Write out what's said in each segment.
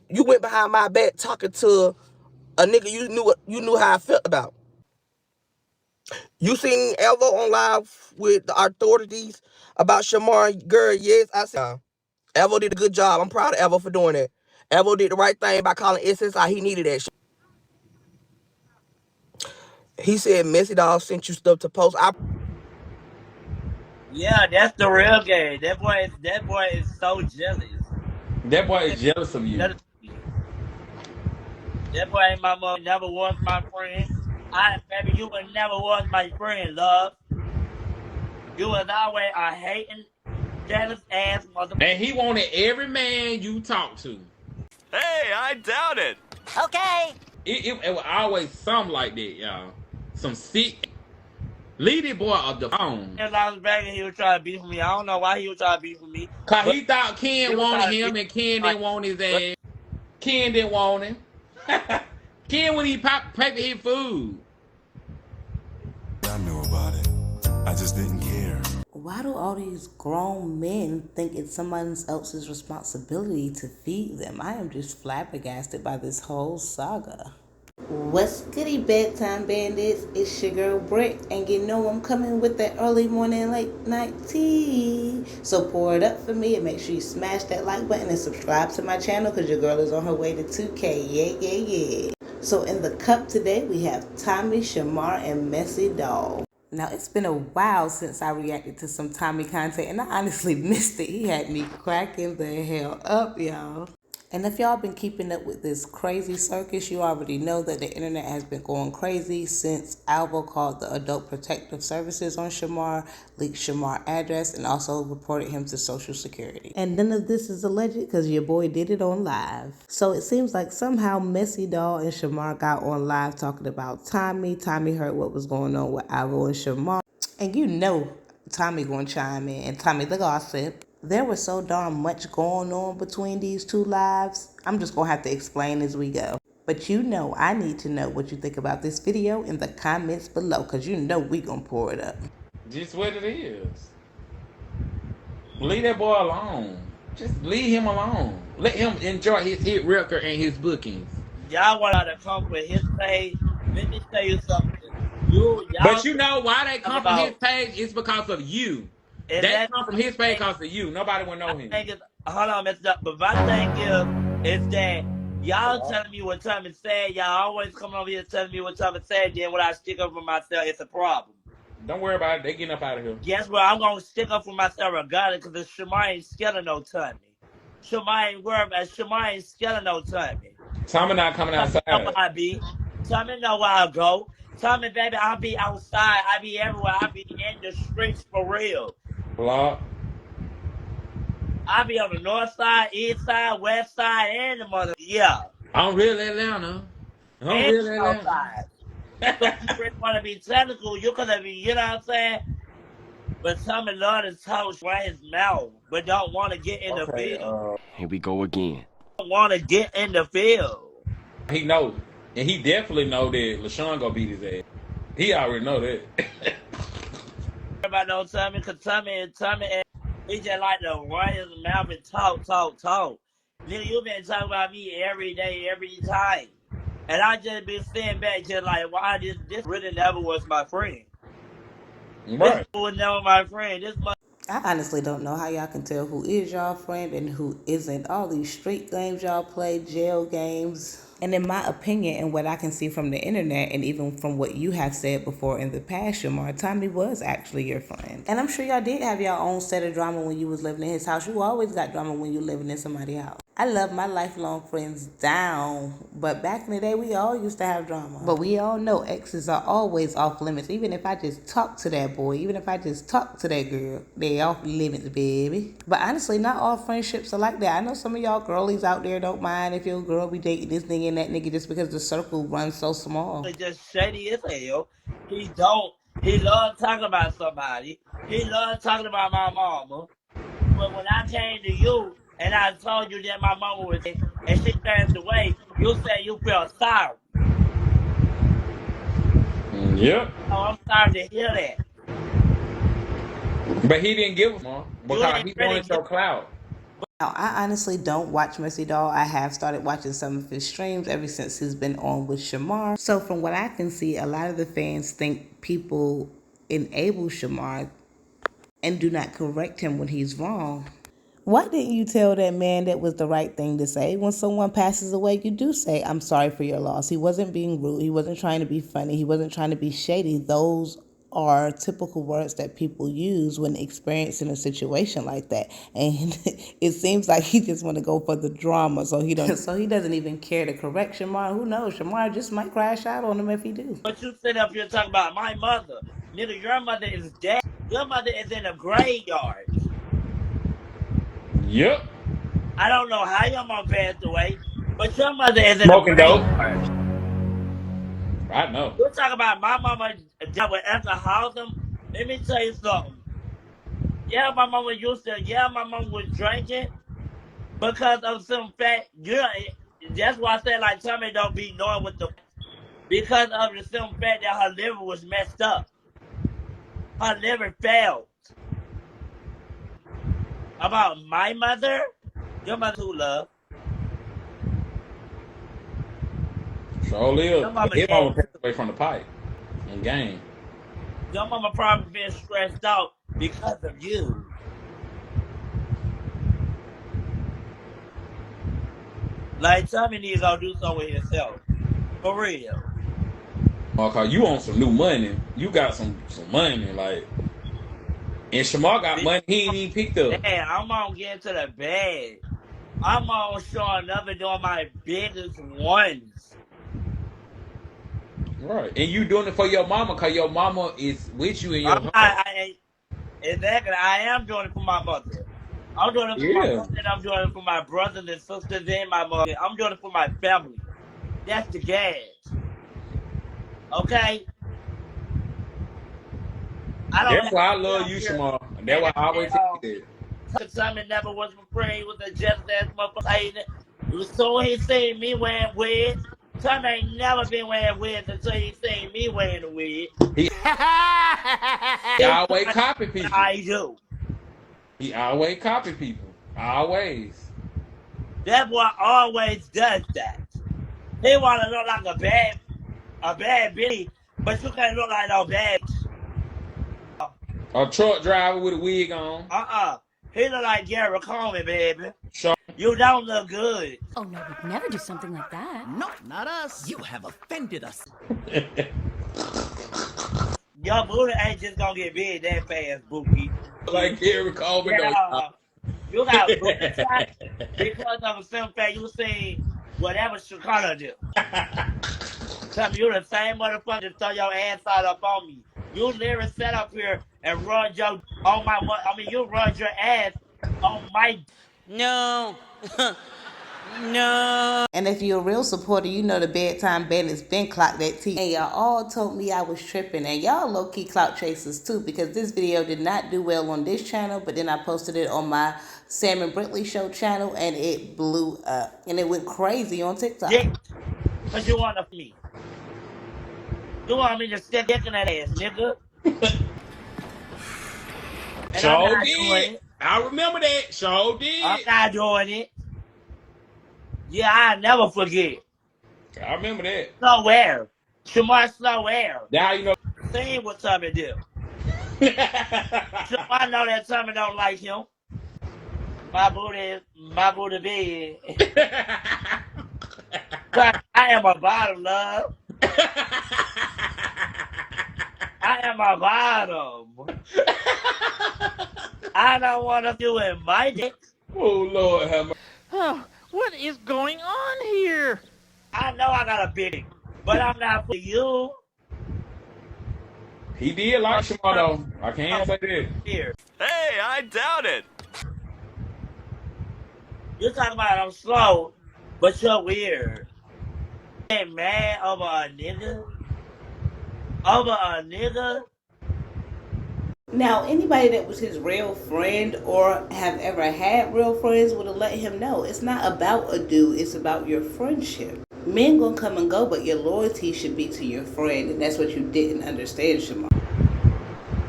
you went behind my back talking to a nigga you knew how I felt about. You seen Evo on live with the authorities about SHAMAR? Girl, yes, I said Evo did a good job. I'm proud of Evo for doing that. Evo did the right thing by calling SSI. He needed that shit. He said Messy Dog sent you stuff to post. Yeah, that's the real game. That boy is so jealous. That boy is jealous of you. Jealous of me. That boy ain't my mother. Never was my friend. Baby, you would never was my friend, love. You was always a hating, jealous ass mother. And he wanted every man you talk to. Hey, I doubt it. Okay. It was always something like that, y'all. Some sick. Leave that boy off the phone. As I was back and he was trying to beef with me. I don't know why he was trying to beef with me. Cause But he thought he Ken was wanted trying to beef him and Ken like, didn't want his ass. Ken didn't want him. Ken when he paid for his food. I knew about it. I just didn't care. Why do all these grown men think it's someone else's responsibility to feed them? I am just flabbergasted by this whole saga. What's goody bedtime bandits? It's your girl Brick, and you know I'm coming with that early morning late night tea. So pour it up for me and make sure you smash that like button and subscribe to my channel because your girl is on her way to 2K. Yeah. So in the cup today we have Tommy, SHAMAR, and Messy Dog. Now, it's been a while since I reacted to some Tommy content, and I honestly missed it. He had me cracking the hell up, y'all. And if y'all been keeping up with this crazy circus, you already know that the internet has been going crazy since Alvo called the Adult Protective Services on SHAMAR, leaked SHAMAR address, and also reported him to Social Security. And none of this is alleged because your boy did it on live. So it seems like somehow Messy Doll and SHAMAR got on live talking about Tommy. Tommy heard what was going on with Alvo and SHAMAR. And you know Tommy gonna chime in, and Tommy the gossip. There was so darn much going on between these two lives. I'm just gonna have to explain as we go. But you know I need to know what you think about this video in the comments below, because you know we gonna pour it up. Just what it is. Leave that boy alone. Just leave him alone. Let him enjoy his hit record and his bookings. y'all want to come with his page. Let me tell you something. But Y'all you know why they come from his about page? It's because of you. and They that come from his page because of you. Nobody will know him. thing is, hold on, messed up. But my thing is that y'all telling me what Tommy said. Y'all always come over here telling me what Tommy said. Then when I stick up for myself, it's a problem. Don't worry about it. They getting up out of here. Guess what? I'm gonna stick up for myself regardless, because SHAMAR ain't scared of no Tommy. SHAMAR ain't worried about. SHAMAR ain't scared of no Tommy. Tommy not coming outside. Tommy know where I be. Tommy know where I go. Tommy, baby, I be outside. I be everywhere. I be in the streets for real. Block. I be on the north side, east side, west side, and the mother. Yeah. I'm real Atlanta. I'm And real Atlanta. outside. So if you really want to be technical, you could have been, you know what I'm saying? But Tommy love to talk right his mouth, but don't want to get in the field. Here we go again. Don't want to get in the field. He know, and he definitely know that LaShawn gonna beat his ass. He already know that. About no Tommy, because Tommy, he just like to run his mouth and talk. Nigga, you been talking about me every day, every time. And I just been sitting back just like, why this really never was my friend. Right. This was never my friend. I honestly don't know how y'all can tell who is y'all friend and who isn't. All these street games y'all play, jail games. And in my opinion, and what I can see from the internet, and even from what you have said before in the past, SHAMAR, Tommy was actually your friend. And I'm sure y'all did have your own set of drama when you was living in his house. You always got drama when you living in somebody's house. I love my lifelong friends down, but back in the day, we all used to have drama. But we all know exes are always off limits. Even if I just talk to that boy, even if I just talk to that girl, they off limits, baby. But honestly, not all friendships are like that. I know some of y'all girlies out there don't mind if your girl be dating this nigga and that nigga just because the circle runs so small. It's just shady as hell. He love talking about somebody. He love talking about my mama. But when I came to you and I told you that my mama was dead and she passed away, you said you felt sorry. Yep. Oh, I'm sorry to hear that. But he didn't give a fuck because he really wanted your clout. Now, I honestly don't watch Messy Doll. I have started watching some of his streams ever since he's been on with SHAMAR. So from what I can see, a lot of the fans think people enable SHAMAR and do not correct him when he's wrong. Why didn't you tell that man that was the right thing to say? When someone passes away, you do say, I'm sorry for your loss. He wasn't being rude. He wasn't trying to be funny. He wasn't trying to be shady. Those are typical words that people use when experiencing a situation like that. And it seems like he just want to go for the drama, so he don't so he doesn't even care to correct Shamar. Who knows? Shamar just might crash out on him if he do. But you sit up here talking about my mother. Nigga, your mother is dead. Your mother is in a graveyard. Yep. I don't know how your mom passed away, but your mother is in a Smoking dope. graveyard. I know. You talk about my mama dealt with alcoholism. Let me tell you something. Yeah, my mama used to. Yeah, my mama was drinking because of some fact. That's why I said like Tommy don't be knowing what the because of the simple fact that her liver was messed up. Her liver failed. About my mother, your mother who love. Sure live. Your mama His dead. mama passed away from the pipe and game. Your mama probably been stressed out because of you. Like Tommy needs to go do something with himself. For real. Cause you on some new money. You got some money, like, and Shamar got money he ain't even picked up. Damn, I'm gonna get into the bed. I'm gonna showing up and doing my biggest ones. Right. And you doing it for your mama, cause your mama is with you in your heart. Exactly. I am doing it for my mother. I'm doing it for my Yeah. mother, and I'm doing it for my brothers and sisters and my mother. I'm doing it for my family. That's the gas. Okay? I don't That's why I love you, Shamar. That's why I always tell you that. Simon never was afraid. He was a jealous ass motherfucker. So he seen me wearing wigs. Tom ain't never been wearing wigs until he seen me wearing a wig. He always copy people. I do. He always copy people. Always. That boy always does that. He wanna look like a bad bitch, but you can't look like no bad. A truck driver with a wig on. He look like Gary Coleman, baby. Sure. You don't look good. Oh no, we'd never do something like that. No, not us. You have offended us. Your booty ain't just gonna get big that fast, Bookie. Like Gary Coleman. Yeah, you got booty shots because of a simple fact you seen whatever Chicago do. Tell me you the same motherfucker that throw your ass out up on me. You literally sat up here and run your on my you run your ass on my No. No. And if you're a real supporter, you know the bedtime bandit's been clocked that T. And y'all all told me I was tripping. And y'all low-key clout chasers too, because this video did not do well on this channel, but then I posted it on my Sam and Brintley Show channel and it blew up. And it went crazy on TikTok. dick. Cause you want me. You want me to stick dick in that ass, nigga. And Sure did. I remember that. Sure did. I'm not doing it. Yeah, I never forget. I remember that. Slow air. Shamar slow air. Now you know. See what Tommy do. Shamar know that Tommy don't like him. My booty big. I am a bottom, love. I am a bottom. I don't want to do it my dick. Oh Lord, have mercy. Oh, what is going on here? I know I got a big dick, but I'm not for you. He did like Shamar though. I can't say that. Here. Hey, I doubt it. You're talking about I'm slow, but you're weird. Ain't mad over a nigga? Over a nigga? Now, anybody that was his real friend or have ever had real friends would have let him know. It's not about a dude, it's about your friendship. Men gonna come and go, but your loyalty should be to your friend, and that's what you didn't understand, Shamar.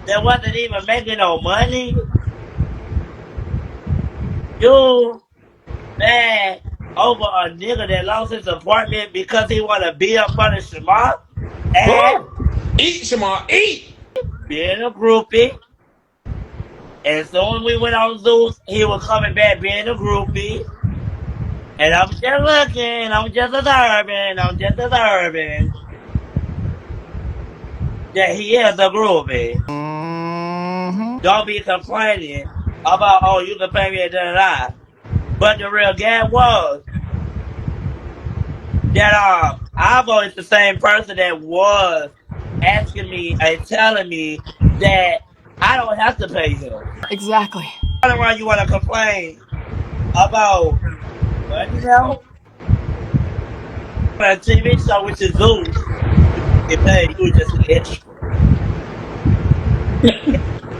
That wasn't even making no money? You mad over a nigga that lost his apartment because he want to be up front of Shamar and Huh? Eat, Shamar, eat. being a groupie. And so when we went on Zeus, he was coming back being a groupie. And I'm just looking, I'm just observing that he is a groupie. Don't be complaining about, oh, you can pay me, da da da. But the real gag was that I've always the same person that was asking me and telling me that I don't have to pay him. Exactly. Why you want to complain about money now? On a TV show, which is Zeus, you get paid. You were just an extra.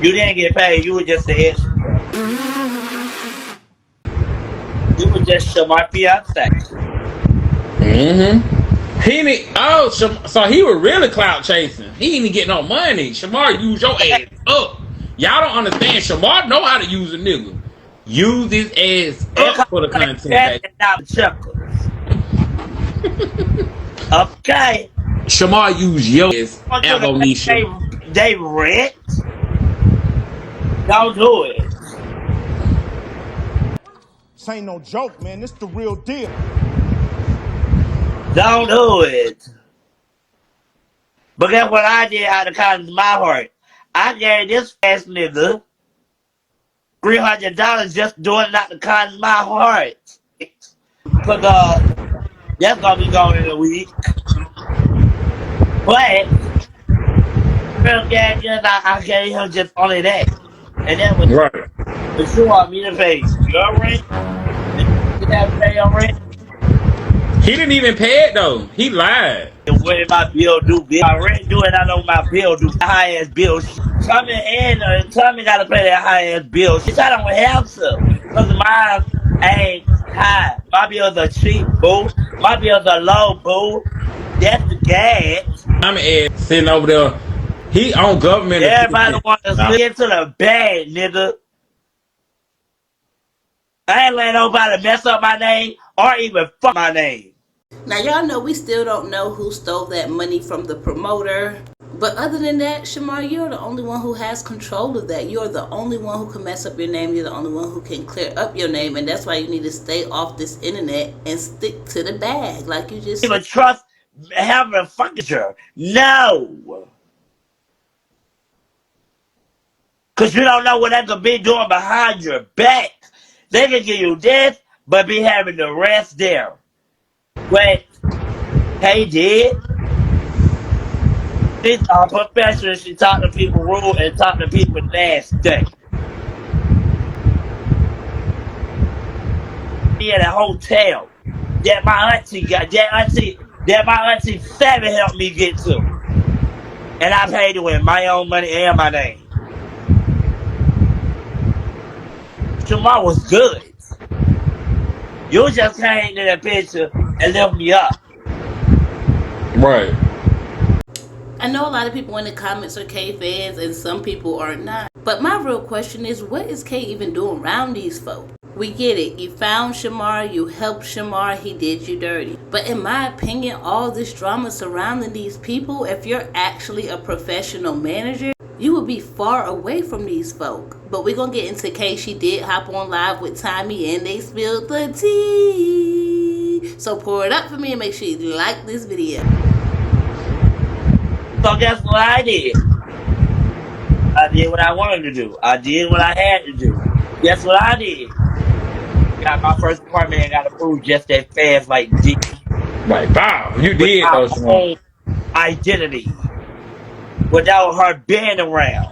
You didn't get paid. You were just an extra. You were just my fiance. Mm-hmm. He need, so he was really clout chasing. He didn't get no money. Shamar used your ass up. Y'all don't understand. Shamar know how to use a nigga. Use his ass It up comes for the like content, that baby. and not chuckles. Okay. Shamar used your ass, Want you to pay Abonisha. they rent? Don't do it. This ain't no joke, man. This the real deal. Don't do it. But guess what I did out of kindness of my heart? I gave this ass nigga $300 just doing it out the kindness of my heart. Cause that's gonna be gone in a week. But real gas, yes, I gave him just only that. And that was Right. but you want me to pay your rent? And you have to pay your rent? He didn't even pay it though. He lied. And what did my bill do? My rent do it, I know my bill do. High ass bill. Tommy gotta pay that high ass bill. Shit, I don't have to. Cause mine ain't high. My bills are cheap, boo. My bills are low, boo. That's the gas. I'm ass sitting over there. He on government Everybody assistance. wants to get into the bag, nigga. I ain't letting nobody mess up my name or even fuck my name. Now, y'all know we still don't know who stole that money from the promoter. But other than that, Shamar, you're the only one who has control of that. You're the only one who can mess up your name. You're the only one who can clear up your name. And that's why you need to stay off this internet and stick to the bag. Like you just Even trust having a fucking sure. No. Cause you don't know what they could be doing behind your back. They can give you this, but be having the rest there. What Kay did, she's a professional. She talk to people rude and talk to people nasty. She at a hotel that my auntie got, that my auntie Seven helped me get to. And I paid it with my own money and my name. Shamar was good. You just came in the picture and lift me up. Right. I know a lot of people in the comments are K fans and some people are not. But my real question is, what is K even doing around these folks? We get it. You found Shamar, you helped Shamar, he did you dirty. But in my opinion, all this drama surrounding these people, if you're actually a professional manager, you would be far away from these folk. But we're going to get into K. She did hop on live with Tommy and they spilled the tea. So pour it up for me and make sure you like this video. So guess what I did? I did what I wanted to do. I did what I had to do. Guess what I did? Got my first apartment and got approved just that fast like D Like, wow, you with did my though, Shamar. own identity. Without her being around.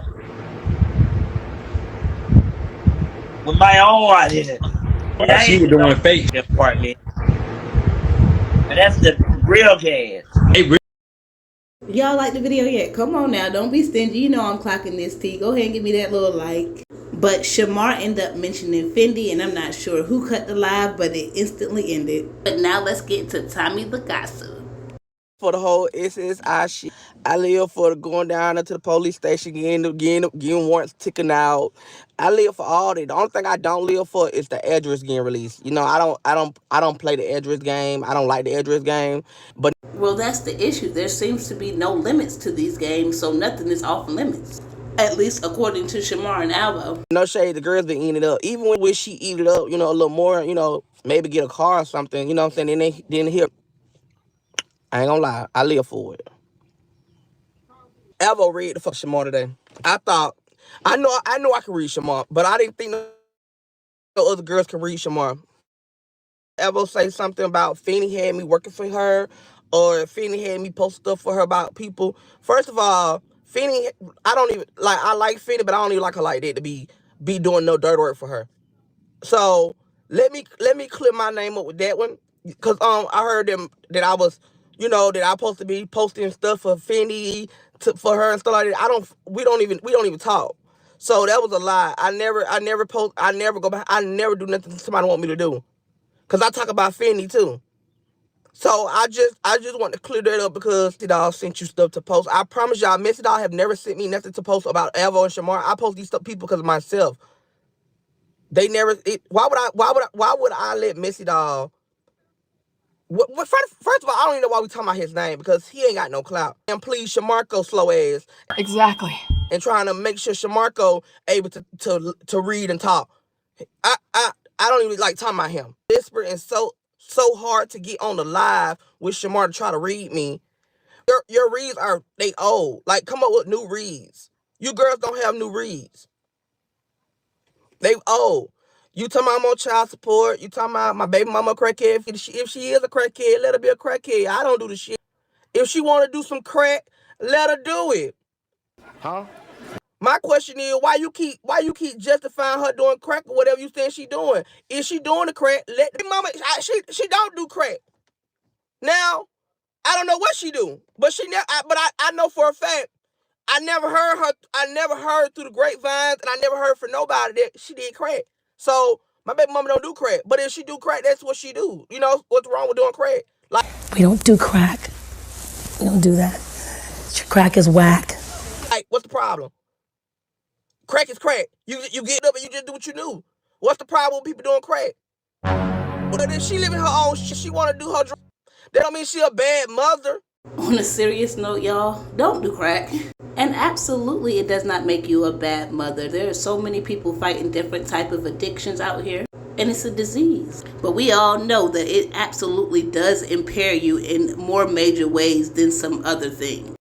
With my own identity. And While I she ain't was in no doing fake. apartment. And that's the real gas. Hey, Y'all like the video yet? Come on now, don't be stingy. You know I'm clocking this tea. Go ahead and give me that little like. But Shamar ended up mentioning Fendi, and I'm not sure who cut the live, but it instantly ended. But now let's get into Tommy the Gossip. for the whole SSI shit. I live for the going down into the police station, getting warrants ticking out. I live for all that. The only thing I don't live for is the address getting released. You know, I don't play the address game. I don't like the address game. But Well, that's the issue. There seems to be no limits to these games, so nothing is off limits. At least according to Shamar and Alvo. no shade, the girls been eating it up. Even when she eat it up, you know, a little more, you know, maybe get a car or something. You know what I'm saying? Then here, I ain't gonna lie, I live for it. Ever read the fuck Shamar today? I know I could read Shamar, but I didn't think no other girls could read Shamar. Ever say something about Feeny had me working for her, or Feeny had me post stuff for her about people. First of all, Feeny, I don't even like. I like Feeny, but I don't even like her like that to be doing no dirt work for her. So let me clear my name up with that one, cause I heard them that I was, you know, that I supposed to be posting stuff for Feeny for her and stuff like that. We don't even talk. So that was a lie. I never post. I never go back. I never do nothing somebody want me to do. Cause I talk about Fendi too. So I just want to clear that up because Messy Dog sent you stuff to post. I promise y'all, Messy Dog have never sent me nothing to post about Evo and Shamar. I post these stuff people because of myself. They never. Why would I let Messy Dog? First of all, I don't even know why we talking about his name because he ain't got no clout. And please, Shamarco slow ass. Exactly. And trying to make sure Shamarco able to read and talk. I don't even like talking about him. Desperate and so hard to get on the live with Shamar to try to read me. Your reads they old. Like, come up with new reads. You girls don't have new reads. They old. You talking about I'm on child support. You talking about my baby mama a crackhead. If she is a crackhead, let her be a crackhead. I don't do the shit. If she want to do some crack, let her do it. Huh? My question is, why you keep justifying her doing crack or whatever you think she doing? Is she doing the crack? Let the mama. She don't do crack. Now, I don't know what she do, but I know for a fact I never heard her. I never heard through the grapevines, and I never heard from nobody that she did crack. So my baby mama don't do crack, but if she do crack, that's what she do. You know what's wrong with doing crack? Like, We don't do crack. We don't do that. Crack is whack. what's the problem? Crack is crack. You get up and you just do what you do. What's the problem with people doing crack? But if she living her own shit, she want to do her. That don't mean she a bad mother. On a serious note, y'all, don't do crack. And absolutely, it does not make you a bad mother. There are so many people fighting different type of addictions out here, and it's a disease. But we all know that it absolutely does impair you in more major ways than some other things.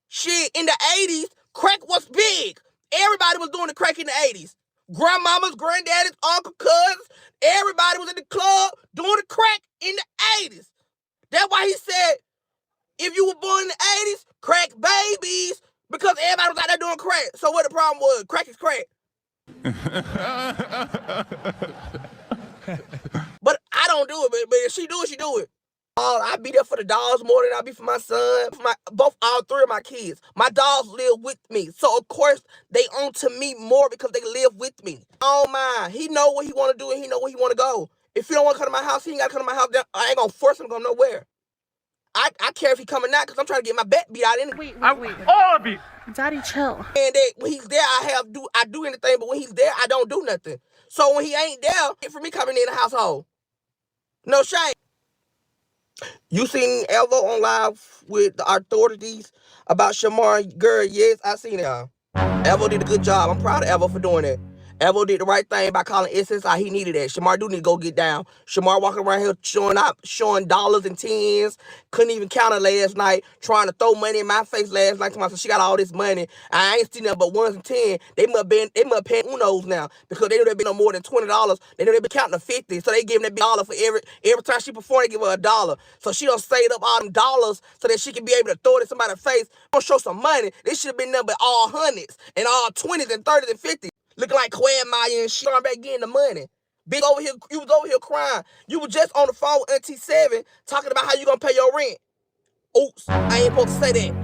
Shit, in the 80s, crack was big. Everybody was doing the crack in the 80s. Grandmamas, granddaddies, uncle, cousins, everybody was in the club doing the crack in the 80s. That's why he said, if you were born in the 80s, crack babies, because everybody was out there doing crack. So what the problem was? Crack is crack. But I don't do it, but if she do it, she do it. I be there for the dogs more than I be for my son, for all three of my kids. My dogs live with me, so of course they own to me more because they live with me. Oh my, he know what he want to do and he know where he want to go. If he don't want to come to my house, he ain't got to come to my house. I ain't gonna force him to go nowhere. I care if he coming out because I'm trying to get my back beat out anyway. Wait. All of you! Daddy, chill. And when he's there, I do anything, but when he's there, I don't do nothing. So when he ain't there, for me coming in the household, no shame. You seen Evo on live with the authorities about Shamar? Girl, yes, I seen it. Evo did a good job. I'm proud of Evo for doing that. Evo did the right thing by calling SSI. He needed that. Shamar do need to go get down. Shamar walking around here showing dollars and tens. Couldn't even count it last night. Trying to throw money in my face last night. So she got all this money. I ain't seen nothing but ones and 10. They must pay Unos now because they know they been no more than $20. They know they been counting to 50. So they giving that $1 for every time she perform. They give her $1. So she done saved up all them dollars so that she can be able to throw it in somebody's face. Gonna show some money. This should have been nothing but all hundreds and all 20s and 30s and 50s. Looking like Quagmire and shit. I'm back getting the money. Big over here, you was over here crying. You were just on the phone with Auntie 7 talking about how you gonna pay your rent. Oops, I ain't supposed to say that.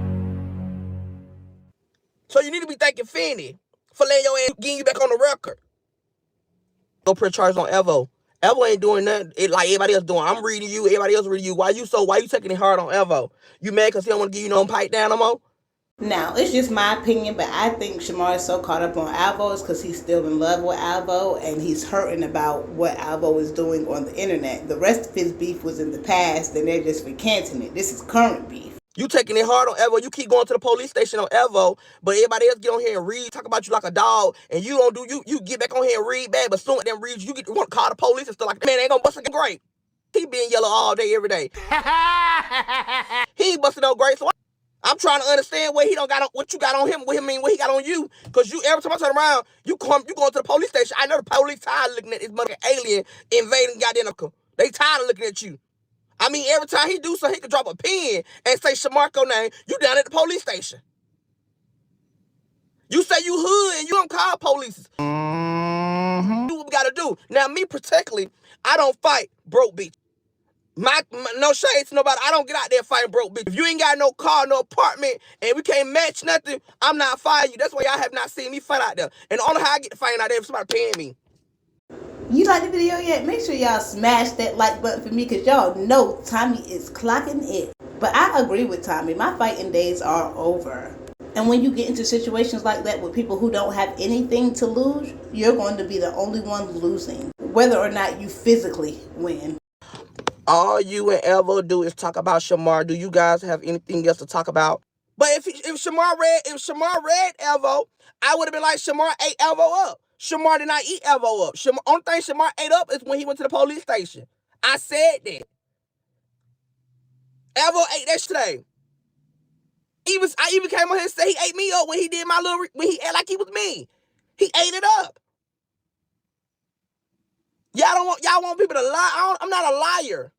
So you need to be thanking Fendi for letting your ass getting you back on the record. No press charges on Evo. Evo ain't doing nothing like everybody else doing. I'm reading you, everybody else reading you. Why you taking it hard on Evo? You mad because he don't want to give you no pipe down no more? Now, it's just my opinion, but I think Shamar is so caught up on Alvo is because he's still in love with Alvo and he's hurting about what Alvo is doing on the internet. The rest of his beef was in the past and they're just recanting it. This is current beef. You taking it hard on Evo. You keep going to the police station on Evo, but everybody else get on here and read, talk about you like a dog, and you don't do, you get back on here and read back, but soon as them reads, you get to want to call the police and stuff like that. Man, they ain't gonna bust a grape. He being yellow all day, every day. He ain't busting no grapes, so I'm trying to understand what he don't got on, what you got on him, what he got on you. Cause you, every time I turn around, you going to the police station. I know the police tired of looking at this motherfucking alien invading goddamn. They tired of looking at you. I mean, every time he do so, he could drop a pen and say Shamarco name. You down at the police station. You say you hood and you don't call police. Do what we gotta do. Now, me particularly, I don't fight broke bitch. My no shade to nobody. I don't get out there fighting broke bitch. If you ain't got no car, no apartment, and we can't match nothing, I'm not fighting you. That's why y'all have not seen me fight out there. And the only how I get to fight out there is somebody paying me. You like the video yet? Make sure y'all smash that like button for me because y'all know Tommy is clocking it. But I agree with Tommy. My fighting days are over. And when you get into situations like that with people who don't have anything to lose, you're going to be the only one losing, whether or not you physically win. All you and Evo do is talk about Shamar. Do you guys have anything else to talk about? But if Shamar read Evo, I would have been like, Shamar ate Evo up. Shamar did not eat Evo up. Only thing Shamar ate up is when he went to the police station. I said that. Evo ate that shit today. I even came on here and said he ate me up when he did when he ate like he was me. He ate it up. Y'all want people to lie. I'm not a liar.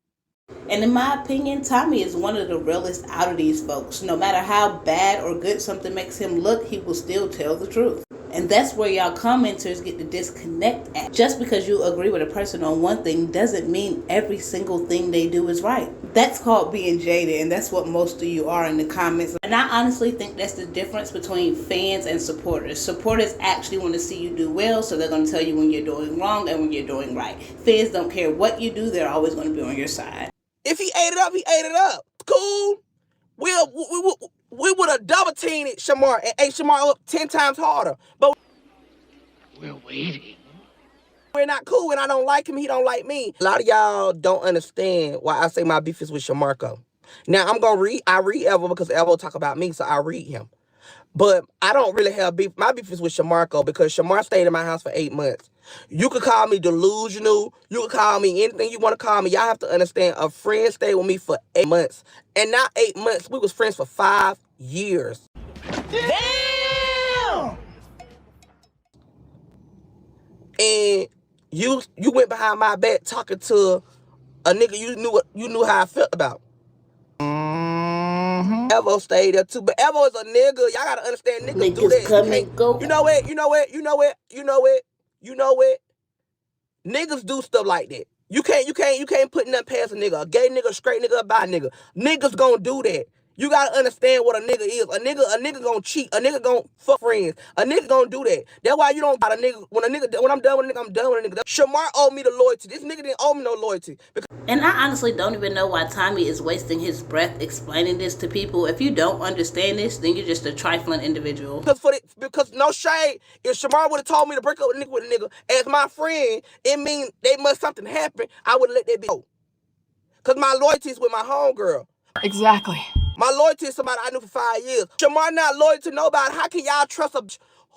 And in my opinion, Tommy is one of the realest out of these folks. No matter how bad or good something makes him look, he will still tell the truth. And that's where y'all commenters get to disconnect at. Just because you agree with a person on one thing doesn't mean every single thing they do is right. That's called being jaded, and that's what most of you are in the comments. And I honestly think that's the difference between fans and supporters. Supporters actually want to see you do well, so they're going to tell you when you're doing wrong and when you're doing right. Fans don't care what you do, they're always going to be on your side. If he ate it up, he ate it up. Cool. We would have double teamed Shamar and ate Shamar up 10 times harder. But we're waiting. We're not cool, and I don't like him. He don't like me. A lot of y'all don't understand why I say my beef is with Shamarco. Now I read Evo because Evo talk about me, so I read him. But I don't really have beef. My beef is with Shamarco because Shamar stayed in my house for 8 months. You could call me delusional. You could call me anything you want to call me. Y'all have to understand, a friend stayed with me for 8 months. And not 8 months. We was friends for 5 years. Damn! And you went behind my back talking to a nigga you knew how I felt about. Evo stayed there too, but Evo is a nigga. Y'all gotta understand, niggas do that. Come and go. You know what? Niggas do stuff like that. You can't put nothing past a nigga. A gay nigga, a straight nigga, a bi nigga. Niggas gonna do that. You gotta understand what a nigga is. A nigga gonna cheat. A nigga gonna fuck friends. A nigga gonna do that. That's why you don't got a nigga. When I'm done with a nigga, I'm done with a nigga. Shamar owed me the loyalty. This nigga didn't owe me no loyalty. And I honestly don't even know why Tommy is wasting his breath explaining this to people. If you don't understand this, then you're just a trifling individual. Because no shade, if Shamar would have told me to break up with a nigga as my friend, it mean they must something happen. I would let that be. Because my loyalty is with my homegirl. Exactly. My loyalty is somebody I knew for 5 years. Shamar not loyal to nobody. How can y'all trust a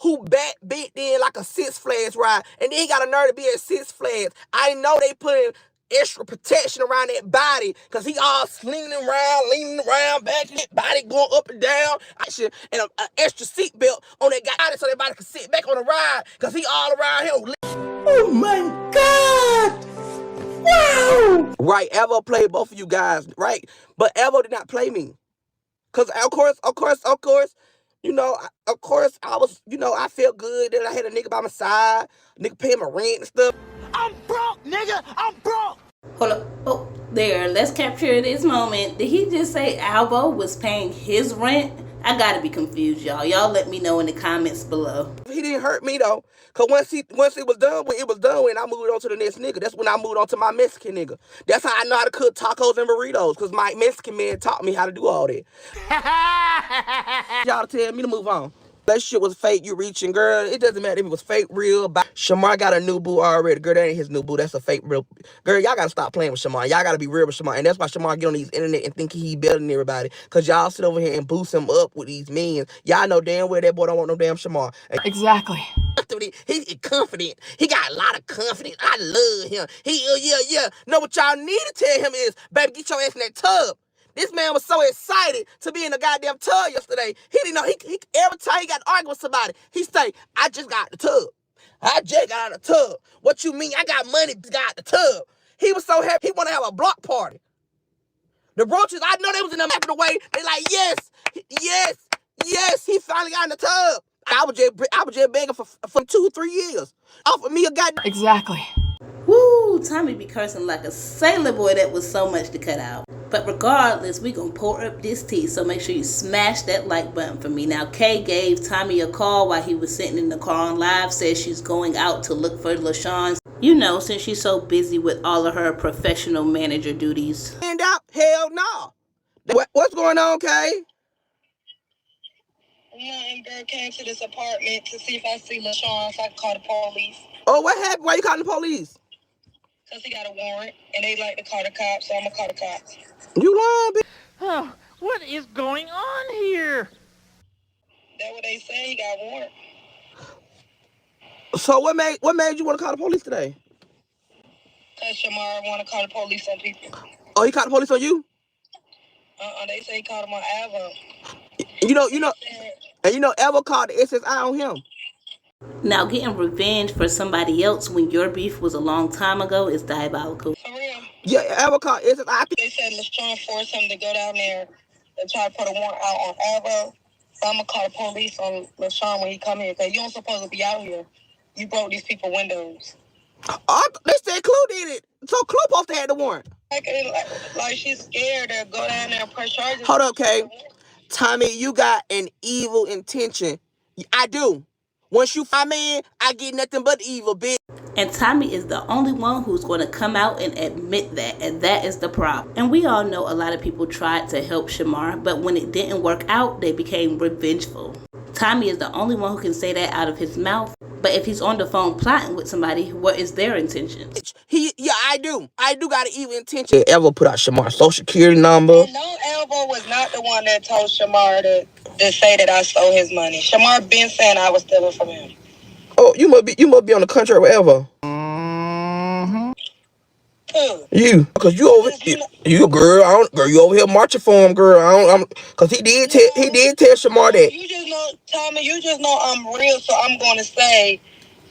who back bit in like a Six Flags ride, and then he got a nerve to be at Six Flags? I know they put in extra protection around that body because he all leaning around, back, his body going up and down, and an extra seat belt on that guy so that body can sit back on the ride because he all around him. Oh my God! Wow! Right, Evo played both of you guys, right? But Evo did not play me. Because, of course, I was, I felt good that I had a nigga by my side, nigga paying my rent and stuff. I'm broke, nigga! I'm broke! Hold up. Oh, there. Let's capture this moment. Did he just say Alvo was paying his rent? I gotta be confused, y'all. Y'all let me know in the comments below. He didn't hurt me though, cause once it was done, when it was done, when I moved on to the next nigga. That's when I moved on to my Mexican nigga. That's how I know how to cook tacos and burritos, cause my Mexican man taught me how to do all that. Y'all tell me to move on. That shit was fake, you reaching, girl. It doesn't matter if it was fake, real. Shamar got a new boo already. Girl, that ain't his new boo. That's a fake, real. Girl, y'all gotta stop playing with Shamar. Y'all gotta be real with Shamar. And that's why Shamar get on these internet and think he better than everybody. Cause y'all sit over here and boost him up with these men. Y'all know damn well that boy don't want no damn Shamar. Exactly. He's confident. He got a lot of confidence. I love him. Yeah. No, what y'all need to tell him is, baby, get your ass in that tub. This man was so excited to be in the goddamn tub yesterday. He didn't know. He every time he got to argue with somebody, he say, I just got the tub. I just got out of the tub. What you mean? I got money, got out the tub. He was so happy. He want to have a block party. The roaches, I know they was in the back of the way. They like, yes. He finally got in the tub. I was just begging for 2-3 years. Offer me a goddamn. Exactly. Woo, Tommy be cursing like a sailor boy. That was so much to cut out. But regardless, we gonna pour up this tea, so make sure you smash that like button for me. Now, Kay gave Tommy a call while he was sitting in the car on live, says she's going out to look for LaShawn. You know, since she's so busy with all of her professional manager duties. Hand out? Hell no. What's going on, Kay? Nothing, girl. Came to this apartment to see if I see LaShawn so I can call the police. Oh, what happened? Why you calling the police? Because he got a warrant, and they like to call the cops, so I'm going to call the cops. You lying, bitch? Oh, what is going on here? That's what they say. He got a warrant. So what made you want to call the police today? Because Shamar want to call the police on people. Oh, he called the police on you? They say he called him on Avo. And Evo called the SSI on him. Now, getting revenge for somebody else when your beef was a long time ago is diabolical. For real? Yeah, Evo called SSI. They said LaShawn forced him to go down there and try to put a warrant out on Avo. So I'm going to call the police on LaShawn when he come here, because you don't supposed to be out here. You broke these people's windows. They said Clue did it. So Clue supposed to have the warrant. Like she's scared to go down there and press charges. Hold up, Kay. Tommy, you got an evil intention. I do. Once you find me, I get nothing but evil, bitch. And Tommy is the only one who's going to come out and admit that, and that is the problem. And we all know a lot of people tried to help Shamar, but when it didn't work out, they became revengeful. Tommy is the only one who can say that out of his mouth, but if he's on the phone plotting with somebody, what is their intentions? I do. I do got an evil intention. Ever put out Shamar's social security number? No, Elvo was not the one that told Shamar to say that I stole his money. Shamar been saying I was stealing from him. Oh, you must be on the contract with Evo. You, cause you over you girl, you over here marching for him, girl. Cause he did tell Shamar that. You just know, Tommy. You just know I'm real, so I'm going to say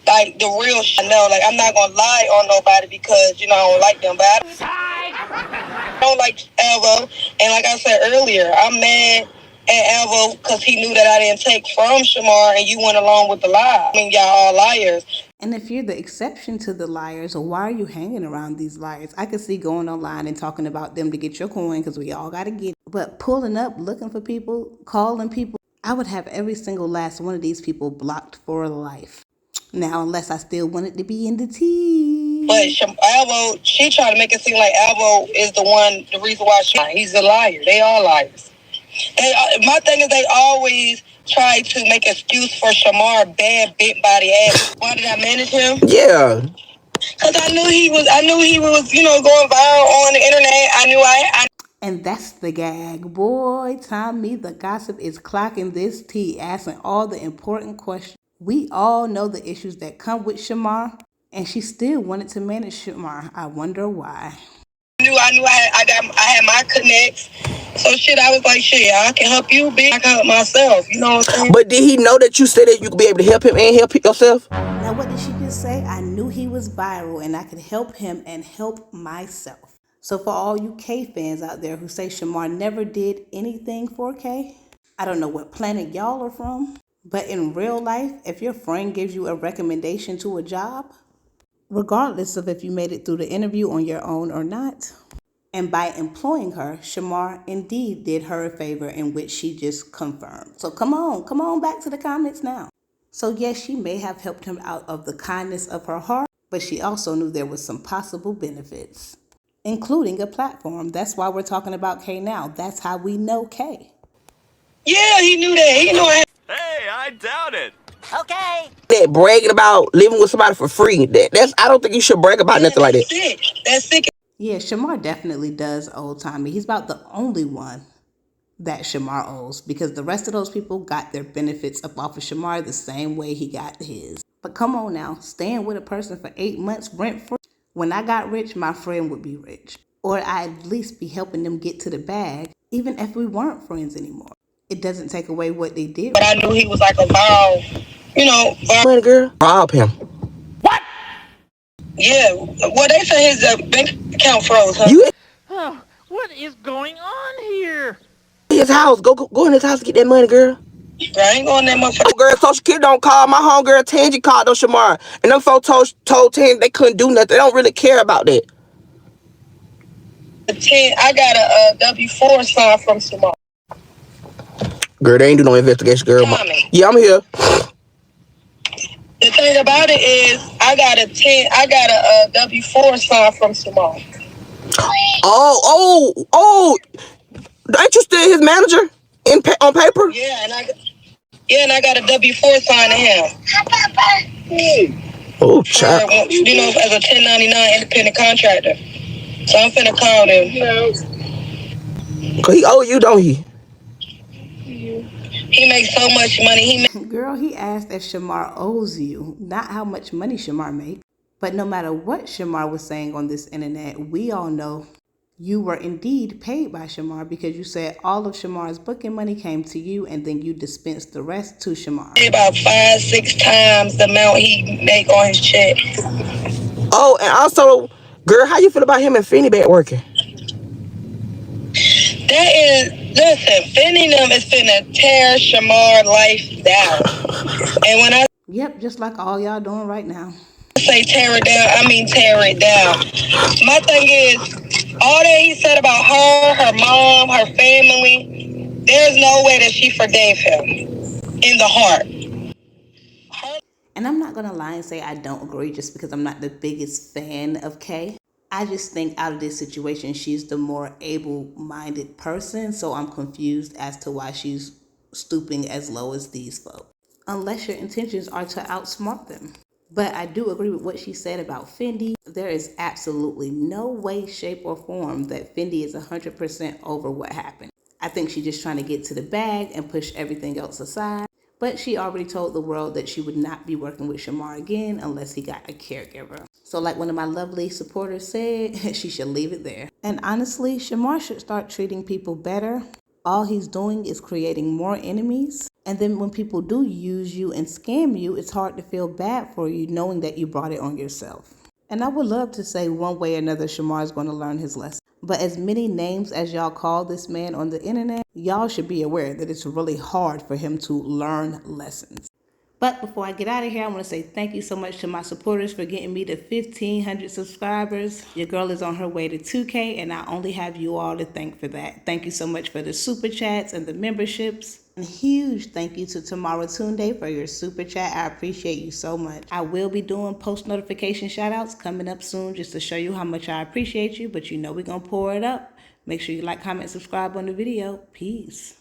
like the real shit. No, like I'm not gonna lie on nobody because I don't like them, but I don't like Evo. And like I said earlier, I'm mad at Evo because he knew that I didn't take from Shamar, and you went along with the lie. I mean, y'all all liars. And if you're the exception to the liars, why are you hanging around these liars? I could see going online and talking about them to get your coin, because we all got to get it. But pulling up, looking for people, calling people, I would have every single last one of these people blocked for life. Now, unless I still wanted to be in the tea. But Alvo, she tried to make it seem like Alvo is the reason why he's a liar. They are liars. My thing is they always try to make excuse for Shamar bad big body ass. Why did I manage him? Yeah. Cause I knew he was going viral on the internet. I knew And that's the gag. Boy, Tommy, the gossip is clocking this tea, asking all the important questions. We all know the issues that come with Shamar, and she still wanted to manage Shamar. I wonder why. I knew I had my connects. So I was like, I can help you, bitch. I can help myself. You know what I'm saying? But did he know that you said that you could be able to help him and help yourself? Now, what did she just say? I knew he was viral and I could help him and help myself. So for all you K fans out there who say Shamar never did anything for K, I don't know what planet y'all are from, but in real life, if your friend gives you a recommendation to a job, regardless of if you made it through the interview on your own or not, And by employing her, Shamar indeed did her a favor, in which she just confirmed. So come on back to the comments now. So yes, she may have helped him out of the kindness of her heart, but she also knew there was some possible benefits, including a platform. That's why we're talking about Kay now. That's how we know Kay. Yeah, he knew that. He knew I Hey, I doubt it. Okay. That bragging about living with somebody for free. That's I don't think you should brag about nothing like that. sick. That's sick. Yeah, Shamar definitely does owe Tommy. He's about the only one that Shamar owes, because the rest of those people got their benefits up off of Shamar the same way he got his. But come on now, staying with a person for 8 months rent free. When I got rich, my friend would be rich. Or I'd at least be helping them get to the bag, even if we weren't friends anymore. It doesn't take away what they did. But I knew he was like a viral, Money girl, rob him. yeah. Well, they say his bank account froze, huh? You Oh, what is going on here? in his house. Go in his house to get that money, girl. I ain't going that motherfucker. Girl, Social Security don't call. My homegirl Tangy called though Shamar. And them folks told Tangy they couldn't do nothing. They don't really care about that. I got a W-4 sign from Simone. Girl, they ain't do no investigation, girl. Tommy. Yeah, I'm here. The thing about it is, I got a W-4 sign from Simone. Oh. Ain't you still his manager on paper? Yeah, and I got a W-4 sign to him. Oh, child. You know, as a 1099 independent contractor. So I'm finna call them. Cause he owe you, don't he? He makes so much money. Girl, he asked if Shamar owes you, not how much money Shamar makes. But no matter what Shamar was saying on this internet, we all know you were indeed paid by Shamar, because you said all of Shamar's booking money came to you and then you dispensed the rest to Shamar. About 5-6 times the amount he make on his check. Oh, and also, girl, how you feel about him and Finny back working? Listen, Finny them is finna tear Shamar life down. And when I Yep, just like all y'all doing right now. say tear it down, I mean tear it down. My thing is, all that he said about her mom, her family, there's no way that she forgave him in the heart. And I'm not going to lie and say I don't agree just because I'm not the biggest fan of Kay. I just think out of this situation, she's the more able-minded person, so I'm confused as to why she's stooping as low as these folks. Unless your intentions are to outsmart them. But I do agree with what she said about Fendi. There is absolutely no way, shape, or form that Fendi is 100% over what happened. I think she's just trying to get to the bag and push everything else aside. But she already told the world that she would not be working with Shamar again unless he got a caregiver. So like one of my lovely supporters said, she should leave it there. And honestly, Shamar should start treating people better. All he's doing is creating more enemies. And then when people do use you and scam you, it's hard to feel bad for you knowing that you brought it on yourself. And I would love to say one way or another Shamar is going to learn his lesson. But as many names as y'all call this man on the internet, y'all should be aware that it's really hard for him to learn lessons. But before I get out of here, I want to say thank you so much to my supporters for getting me to 1,500 subscribers. Your girl is on her way to 2K, and I only have you all to thank for that. Thank you so much for the super chats and the memberships. And huge thank you to Tamara Tunde for your super chat. I appreciate you so much. I will be doing post notification shout outs coming up soon just to show you how much I appreciate you, but you know we're going to pour it up. Make sure you like, comment, subscribe on the video. Peace.